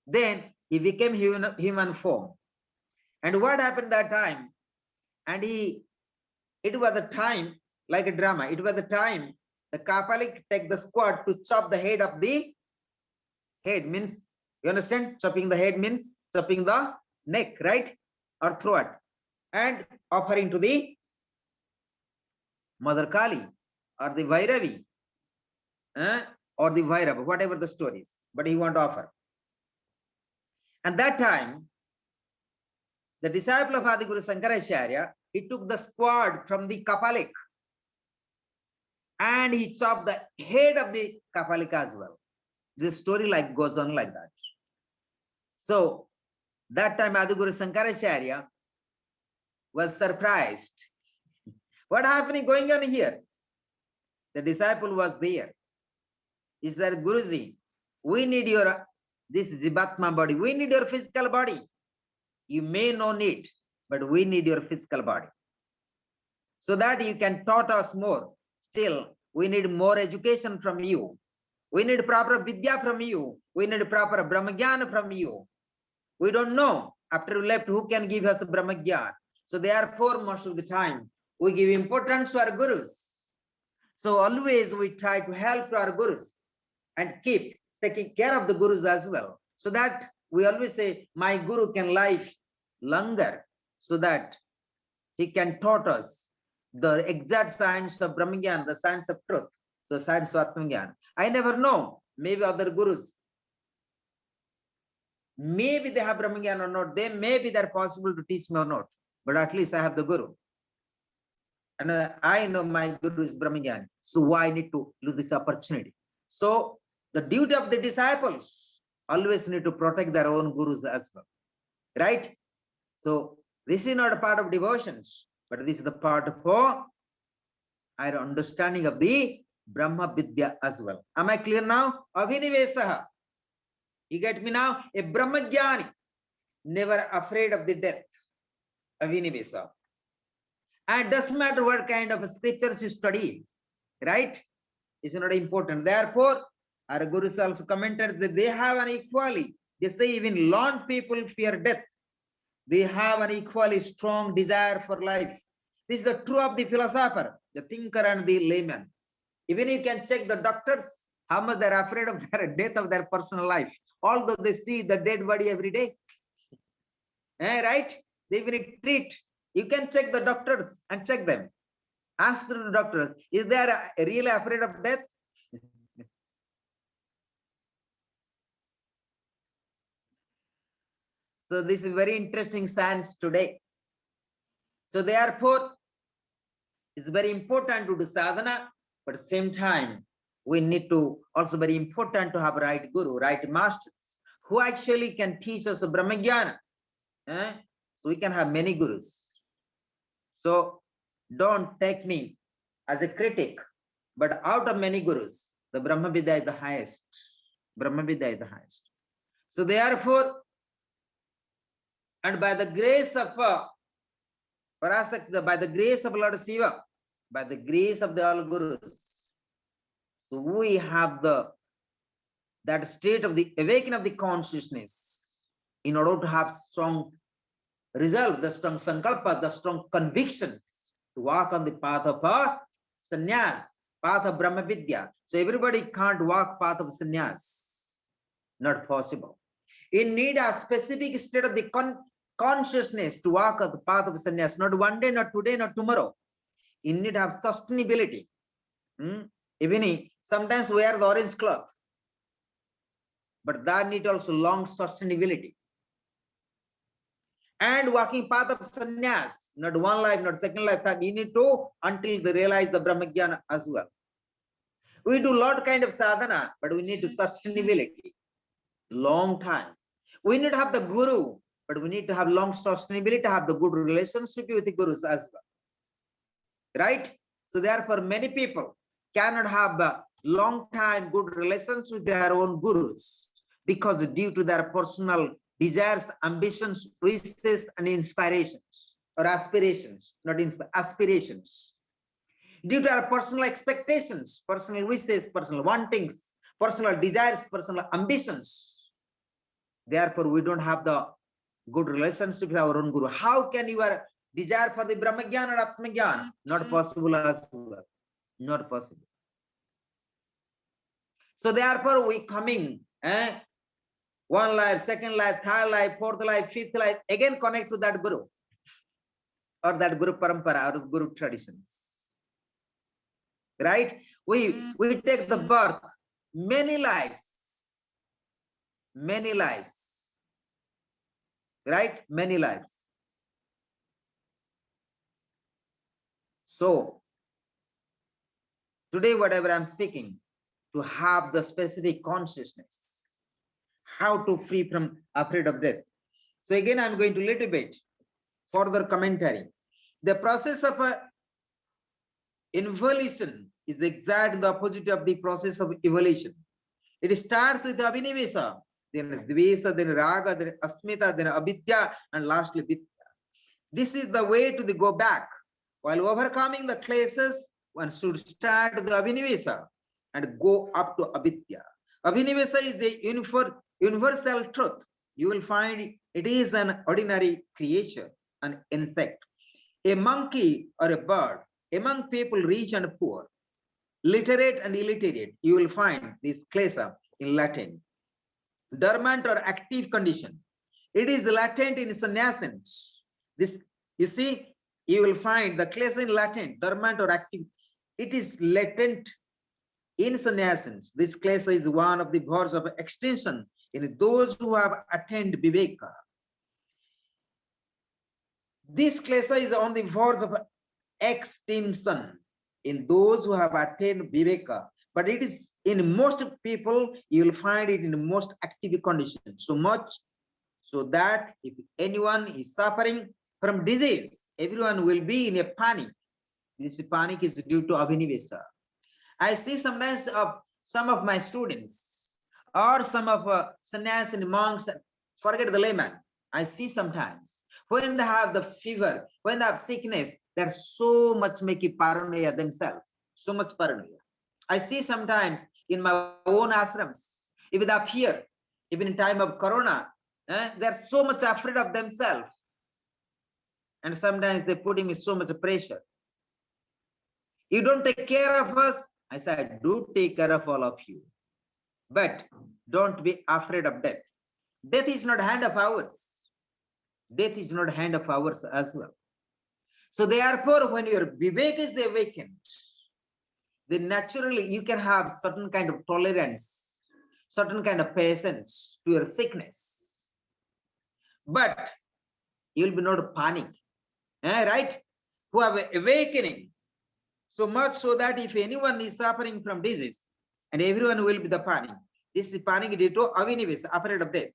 Then he became human form. And what happened that time? And it was the time, like a drama, it was the time the Kapalik take the squad to chop the head of the head, means, you understand? Chopping the head means chopping the neck, right? Or throat, and offering to the Mother Kali or the Vairavi, or the Vairava, whatever the story is, but he want to offer. And that time, the disciple of Adiguru Shankaracharya, he took the squad from the Kapalik and he chopped the head of the Kapalik as well. This story goes on like that. So that time Adiguru Shankaracharya was surprised. What happening going on here? The disciple was there. Is that Guruji, we need this Jivatma body. We need your physical body. You may not need, but we need your physical body. So that you can taught us more. Still, we need more education from you. We need proper Vidya from you. We need proper Brahmagyan from you. We don't know, after you left, who can give us Brahmagyan. So therefore, most of the time, we give importance to our Gurus. So always we try to help our Gurus and keep taking care of the Gurus as well. So that we always say, my Guru can live longer, so that he can taught us the exact science of Brahmagyan, the science of truth, the science of Atmagyan. I never know, maybe other Gurus, maybe they have Brahmagyan or not, maybe they're possible to teach me or not, but at least I have the Guru. And I know my Guru is Brahmagyan, so why I need to lose this opportunity? So the duty of the disciples always need to protect their own Gurus as well, right? So this is not a part of devotions, but this is the part of our understanding of the Brahma Vidya as well. Am I clear now? Avinivesaha. You get me now? A Brahmagyani, never afraid of the death. Avinivesa. And doesn't matter what kind of scriptures you study, right? It's not important. Therefore, our Gurus also commented that they have an equally, they say even learned people fear death. They have an equally strong desire for life. This is the true of the philosopher, the thinker and the layman. Even you can check the doctors, how much they're afraid of their death of their personal life, although they see the dead body every day. Right? They will treat. You can check the doctors and check them. Ask the doctors, is they really afraid of death? So this is very interesting science today. So therefore, it's very important to do sadhana, but at the same time, we need to also very important to have right Guru, right masters, who actually can teach us Brahmagyana. So we can have many Gurus. So don't take me as a critic, but out of many Gurus, the Brahma Vidya is the highest. Brahma Vidya is the highest. So therefore, and by the grace of Parasakti, by the grace of Lord Shiva, by the grace of the all Gurus, so we have that state of the awakening of the consciousness in order to have strong resolve, the strong sankalpa, the strong convictions to walk on the path of sannyas, path of Brahma Vidya. So everybody can't walk path of sannyas. Not possible. You need a specific state of the consciousness to walk on the path of sannyas. Not one day, not today, not tomorrow. You need to have sustainability. Even sometimes wear the orange cloth, but that need also long sustainability. And walking path of sannyas, not one life, not second life, third, you need to until they realize the Brahmajnana as well. We do lot kind of sadhana, but we need to sustainability, long time. We need to have the guru, but we need to have long sustainability, to have the good relationship with the gurus as well. Right? So therefore, many people cannot have the long time good relations with their own gurus because due to their personal desires, ambitions, wishes, and inspirations or aspirations, not aspirations. Due to our personal expectations, personal wishes, personal wantings, personal desires, personal ambitions. Therefore, we don't have the good relationship with our own guru. How can your desire for the Brahmajnana or Atmajnana? Not possible as well. Not possible. So therefore, we coming, one life, second life, third life, fourth life, fifth life, again connect to that guru or that guru parampara or guru traditions. Right? We take the birth, many lives, right? Many lives. So today, whatever I'm speaking, to have the specific consciousness, how to free from afraid of death. So again, I'm going to little bit further commentary. The process of involution is exactly the opposite of the process of evolution. It starts with Abhinivesa, then Dvesa, then Raga, then Asmita, then Avidya, and lastly Vidya. This is the way to the go back. While overcoming the kleshas, one should start the Abhinivesa and go up to Avidya. Abhinivesa is a universal truth. You will find it is an ordinary creature, an insect, a monkey or a bird, among people rich and poor, literate and illiterate. You will find this klesa in Latin. Dormant or active condition. It is latent in senescence. This, you see, you will find the klesa in Latin, dormant or active. It is latent in senescence. This klesa is one of the verges of extinction in those who have attained viveka. This klesa is on the verge of extinction in those who have attained viveka, but it is in most people, you will find it in most active conditions, so much so that if anyone is suffering from disease, everyone will be in a panic. This panic is due to Abhinivesa. I see sometimes of some of my students or some of sannyas and monks, forget the layman. I see sometimes when they have the fever, when they have sickness, they're so much making paranoia themselves, so much paranoia. I see sometimes in my own ashrams, even up here, even in time of Corona, they're so much afraid of themselves. And sometimes they're putting me so much pressure. You don't take care of us. I said, I do take care of all of you. But don't be afraid of death. Death is not a hand of ours. Death is not a hand of ours as well. So therefore, when your vivek is awakened, then naturally you can have certain kind of tolerance, certain kind of patience to your sickness. But you'll be not panic, right? Who have awakening so much so that if anyone is suffering from disease, and everyone will be the panic. This is panic due to Abhinivesa, afraid of death.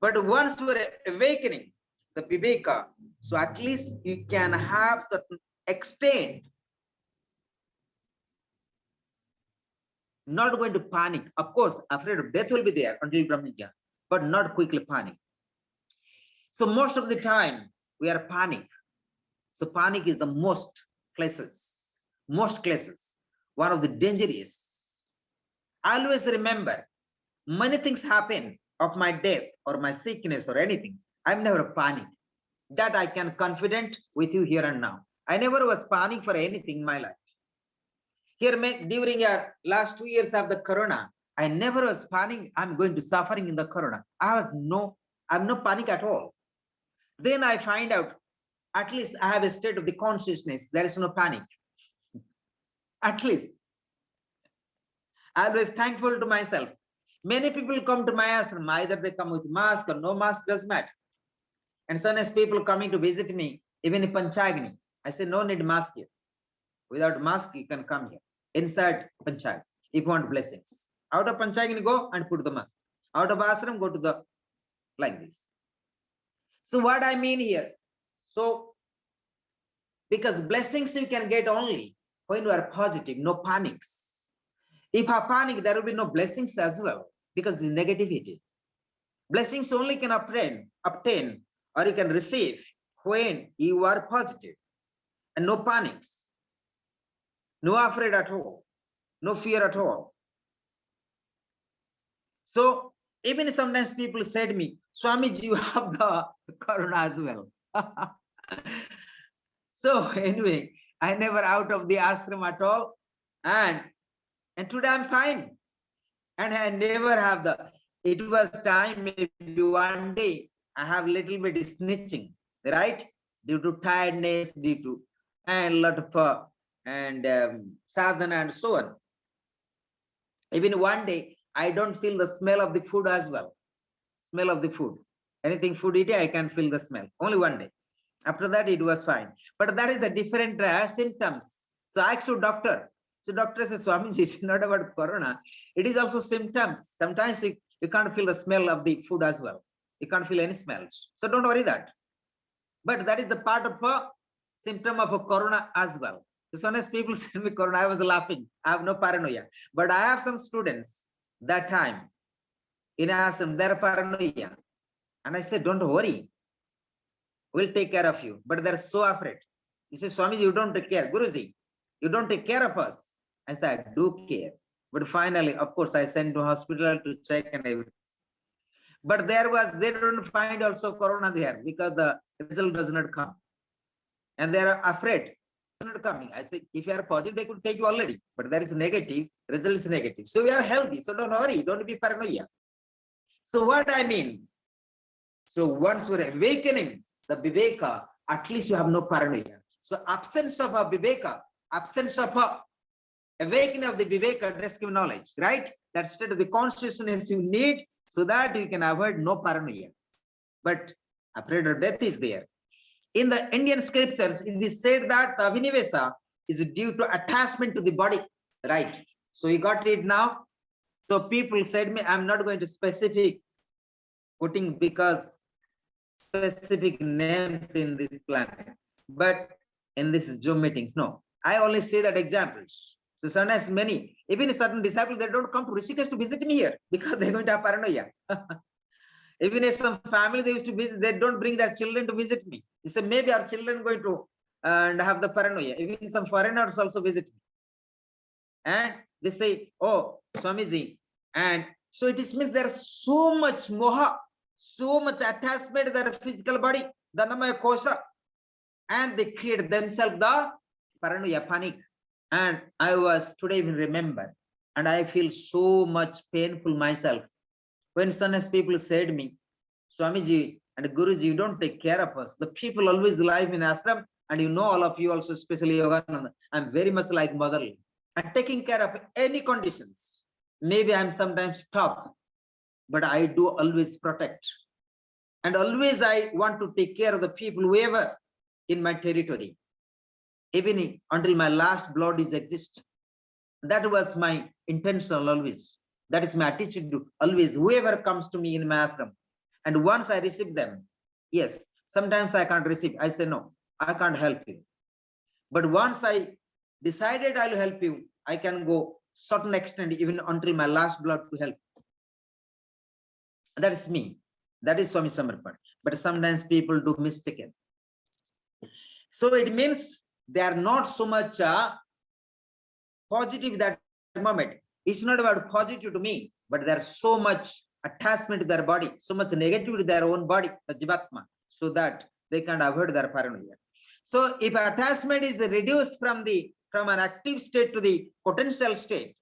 But once you are awakening the viveka, so at least you can have certain extent, not going to panic. Of course, afraid of death will be there until Brahmajnana, but not quickly panic. So most of the time we are panic. So panic is the most classes, one of the dangerous. Always remember, many things happen of my death or my sickness or anything. I'm never panic. That I can confident with you here and now. I never was panic for anything in my life. Here, during your last 2 years of the Corona, I never was panic. I'm going to suffering in the Corona. I'm no panic at all. Then I find out, at least I have a state of the consciousness. There is no panic. At least. I was thankful to myself. Many people come to my ashram, either they come with mask or no mask, doesn't matter. And sometimes people coming to visit me, even in Panchagni, I say no need mask here. Without mask, you can come here. Inside Panchagni, if you want blessings. Out of Panchagni, go and put the mask. Out of ashram, go to the, like this. So what I mean here, so because blessings you can get only when you are positive, no panics. If I panic, there will be no blessings as well, because it's negativity. Blessings only can obtain or you can receive when you are positive and no panics, no afraid at all, no fear at all. So even sometimes people said to me, Swamiji, you have the corona as well. So anyway, I never out of the ashram at all. And today I'm fine. And I never have it was time, maybe one day, I have little bit snitching, right? Due to tiredness, due to and a lot of sadhana and so on. Even one day, I don't feel the smell of the food as well. Smell of the food. Anything food eating, I can feel the smell. Only one day. After that, it was fine. But that is the different symptoms. So I asked to doctor. So doctor says, Swamiji, it's not about corona. It is also symptoms. Sometimes you can't feel the smell of the food as well. You can't feel any smells. So don't worry that. But that is the part of a symptom of a corona as well. So sometimes people send me corona, I was laughing. I have no paranoia. But I have some students that time in ashram, they're paranoia. And I said, don't worry. We'll take care of you. But they're so afraid. He says, Swamiji, you don't take care. Guruji, you don't take care of us. I said, I do care. But finally, of course, I sent to hospital to check and everything. But they don't find also corona there because the result does not come. And they are afraid. Not coming. I said, if you are positive, they could take you already. But that is negative. Result is negative. So we are healthy. So don't worry. Don't be paranoia. So what I mean? So once we're awakening the viveka, at least you have no paranoia. So absence of a viveka, absence of a awakening of the viveka, just give knowledge, right? That state of the consciousness you need so that you can avoid no paranoia. But afraid of death is there. In the Indian scriptures, it is said that the Abhinivesa is due to attachment to the body, right? So you got it now. So people said me, I'm not going to specific putting because specific names in this planet, but in this Zoom meetings, no. I only say that examples. So sometimes many, even certain disciples, they don't come to Rishikesh to visit me here because they're going to have paranoia. Even if some family they used to visit, they don't bring their children to visit me. They say maybe our children going to and have the paranoia. Even some foreigners also visit me. And they say, oh, Swamiji. And so it means there's so much moha, so much attachment to their physical body, the Namaya Kosha. And they create themselves the paranoia, panic. And I was today even remember, and I feel so much painful myself. When sometimes people said to me, Swamiji and Guruji, you don't take care of us. The people always live in ashram, and you know all of you also, especially Yogananda. I'm very much like motherly. I'm taking care of any conditions. Maybe I'm sometimes tough, but I do always protect. And always I want to take care of the people, whoever in my territory, even until my last blood is exist. That was my intention always. That is my attitude to always, whoever comes to me in my ashram. And once I receive them, yes, sometimes I can't receive. I say, no, I can't help you. But once I decided I'll help you, I can go certain extent, even until my last blood to help. That is me. That is Swami Samarpan. But sometimes people do mistaken. So it means they are not so much positive that moment. It's not about positive to me, but there's so much attachment to their body, so much negative to their own body, the Jivatma, so that they can avoid their paranoia. So if attachment is reduced from an active state to the potential state,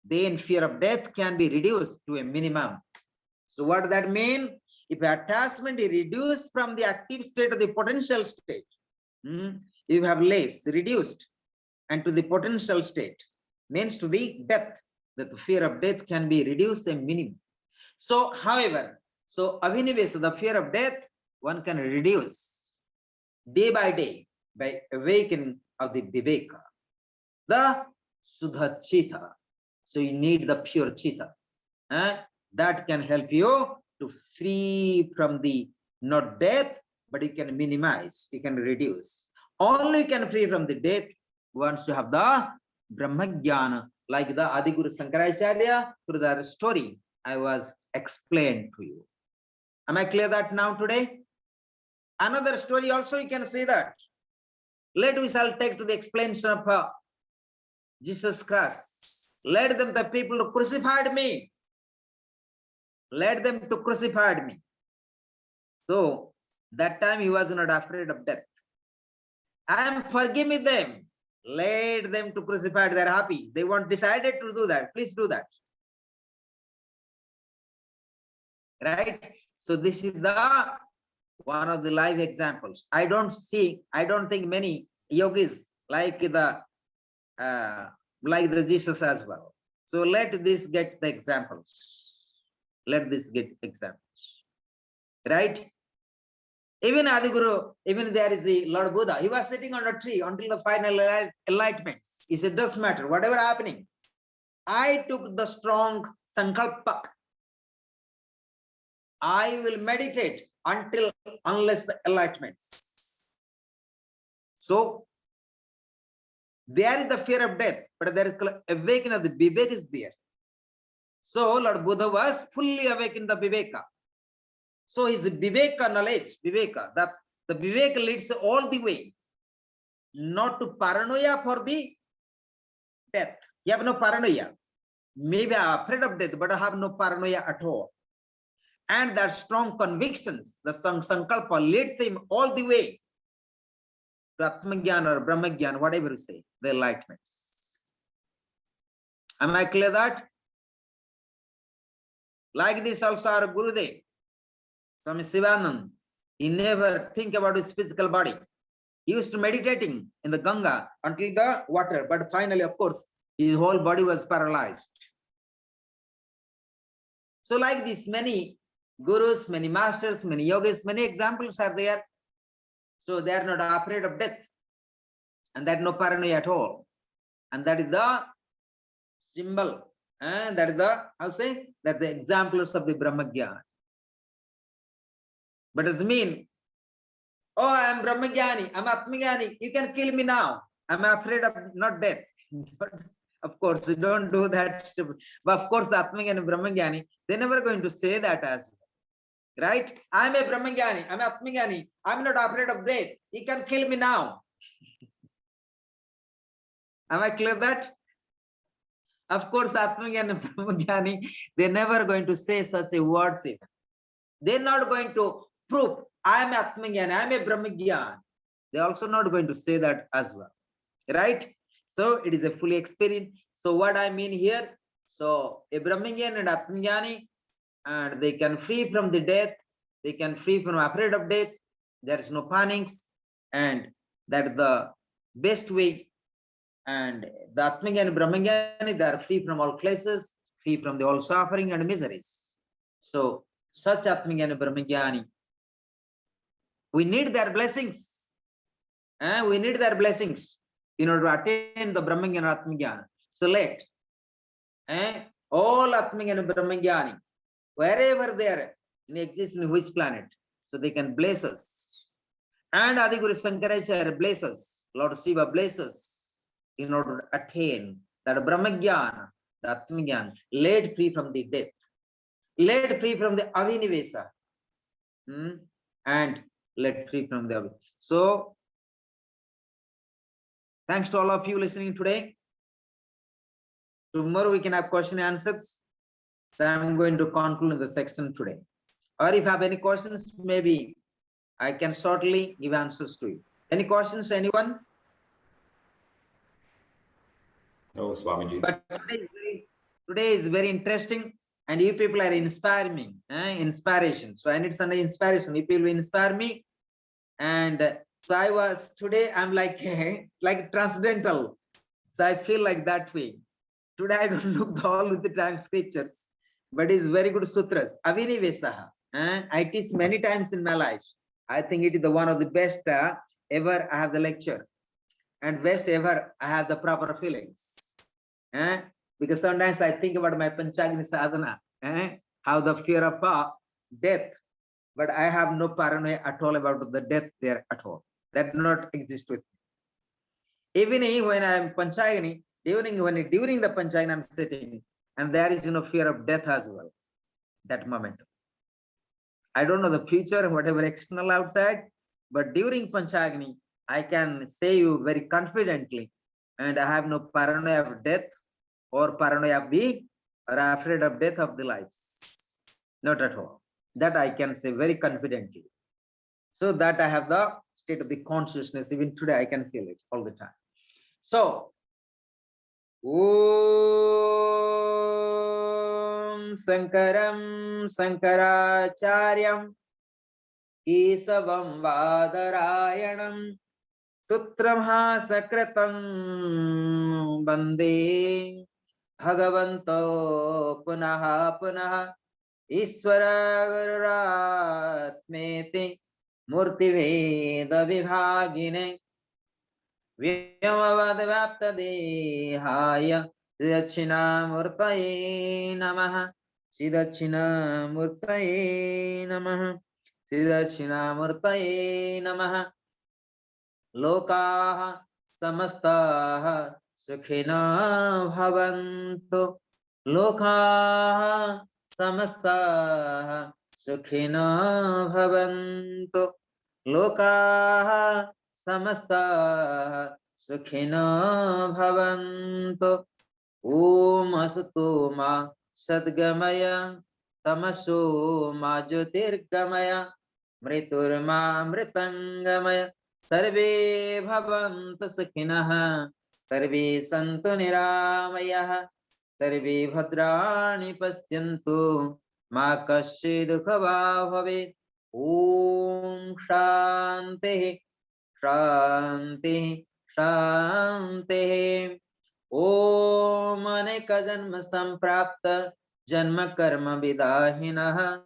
then fear of death can be reduced to a minimum. So what does that mean? If attachment is reduced from the active state to the potential state, you have less reduced and to the potential state, means to the death. that the fear of death can be reduced a minimum. So, however, so Abhinivesa, the fear of death, one can reduce day by day by awakening of the Viveka, the Sudha Chitta. So you need the pure Chitta. That can help you to free from the not death, but you can minimize, you can reduce. Only you can free from the death once you have the Brahmajnana, like the Adiguru Sankaracharya, through that story I was explained to you. Am I clear that now today? Another story also you can say that. Let we shall take to the explanation of Jesus Christ. Let them, the people who crucified me. Let them to crucify me. So that time he was not afraid of death. I am forgiving them. Let them to crucify. They're happy. They want decided to do that. Please do that. Right? So this is the one of the live examples. I don't think many yogis like the Jesus as well. So let this get the examples. Let this get examples. Right? Even Adiguru, even there is the Lord Buddha, he was sitting on a tree until the final enlightenment. He said, doesn't matter, whatever happening. I took the strong sankalpa. I will meditate unless the enlightenment. So there is the fear of death, but there is awakening of the Viveka is there. So Lord Buddha was fully awakened the Viveka. So his Viveka knowledge, Viveka, that the Viveka leads all the way, not to paranoia for the death. You have no paranoia. Maybe I'm afraid of death, but I have no paranoia at all. And that strong convictions, the Sankalpa leads him all the way to Atmagyan or Brahmagyan, whatever you say, the enlightenments. Am I clear that? Like this also our Gurudev, Swami Sivanand, he never think about his physical body. He used to meditating in the Ganga until the water, but finally, of course, his whole body was paralyzed. So like this, many gurus, many masters, many yogis, many examples are there. So they are not afraid of death. And that no paranoia at all. And that is the symbol. And that is the, how say, that the examples of the Brahmagyan. But does mean, oh, I am Brahmagyani, I am Atmagyani, you can kill me now. I am afraid of not death. But of course, you don't do that. But of course, the Atmagyani and Brahmagyani, they're never going to say that as well. Right? I am a Brahmagyani, I am Atmagyani, I am not afraid of death. You can kill me now. Am I clear that? Of course, Atmagyani and Brahmagyani, they're never going to say such a words even. They're not going to prove, I am Atmagyani, I am a Brahmagyan. They're also not going to say that as well. Right? So it is a fully experience. So what I mean here, so a Brahmagyan and Atmagyani, and they can free from the death, they can free from afraid of death, there is no panics, and that is the best way. And the Atmagyani and Brahmagyani, they are free from all classes, free from the all suffering and miseries. So such Atmagyani and Brahmagyani, we need their blessings. We need their blessings in order to attain the Brahmagyan and Atmagyani. So let all Atmagyani and Brahmagyani, wherever they are in existence in which planet, so they can bless us. And Adiguru Sankaracharya bless us, Lord Shiva bless us in order to attain that Brahmagyan, the Atmagyan, laid free from the death, laid free from the Avinivesa, and let free from the. So thanks to all of you listening today. Tomorrow we can have question and answers. So I'm going to conclude the section today. Or if you have any questions, maybe I can shortly give answers to you. Any questions, anyone? No, Swamiji. But today is very interesting, and you people are inspiring me, inspiration. So I need some inspiration. You people inspire me. And so I was today, I'm like like transcendental. So I feel like that way. Today I don't look all the time scriptures, but it's very good sutras. Avinivesaha. I teach many times in my life. I think it is the one of the best ever I have the lecture, and best ever I have the proper feelings. Because sometimes I think about my Panchagni sadhana, how the fear of death, but I have no paranoia at all about the death there at all. That do not exist with me. Even when I am Panchagni, during the Panchagni I'm sitting, and there is no fear of death as well. That moment. I don't know the future, whatever external outside, but during Panchagni, I can say you very confidently, and I have no paranoia of death or paranoia of or afraid of death of the lives. Not at all. That I can say very confidently. So that I have the state of the consciousness. Even today I can feel it all the time. So, Om Sankaram Sankaracharyam Kesavam Vadarayanam Sutramha Sakratam Bande Bhagavanto Punaha Punaha Ishvara Gururatmeti Murti Veda Vibhagine Vyamavad Vyapta Dehaya Sidachina Murtaye Namaha Sidachina Murtaye Namaha Sidachina Murtaye Namaha Lokaha Samastaha Sukhina Bhavantu Lokaha Samastaha Sukhina Bhavantu Lokaha Samastaha Sukhina Bhavantu Om Asato Ma Sadgamaya Tamaso Ma Jyotirgamaya Mritur Ma Mritangamaya Sarve Bhavantu Sukhinaha Sarve Santu Niramayah Sarve Bhadrani Pasyantu Ma Kasyid Dukha Bhavet Om Shanti Shanti Shanti Om Aneka Janma Samprapta Janma Karma Vidahinaha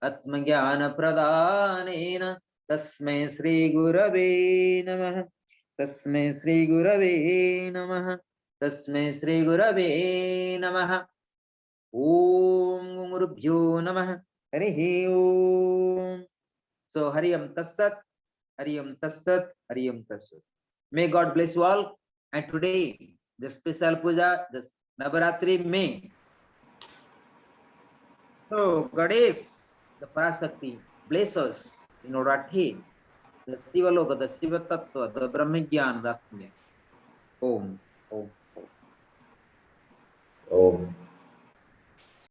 Atma Jnana Pradhanena Tasmai Sri Gurave Namaha Tasmai Sri Gurave Namaha Tasmai Sri Gurave Namaha Om Gurubhyo Namaha Harihi Om. So Hariyam Tassat, Hariyam Tassat, Hariyam Tassat. May God bless you all. And today, the special puja, the Navaratri May. So Ganesh, the Parasakti, bless us in order to attain the Siva Loka, the Siva Tattva, the Brahmagyan, the Om, Om, Om. Om.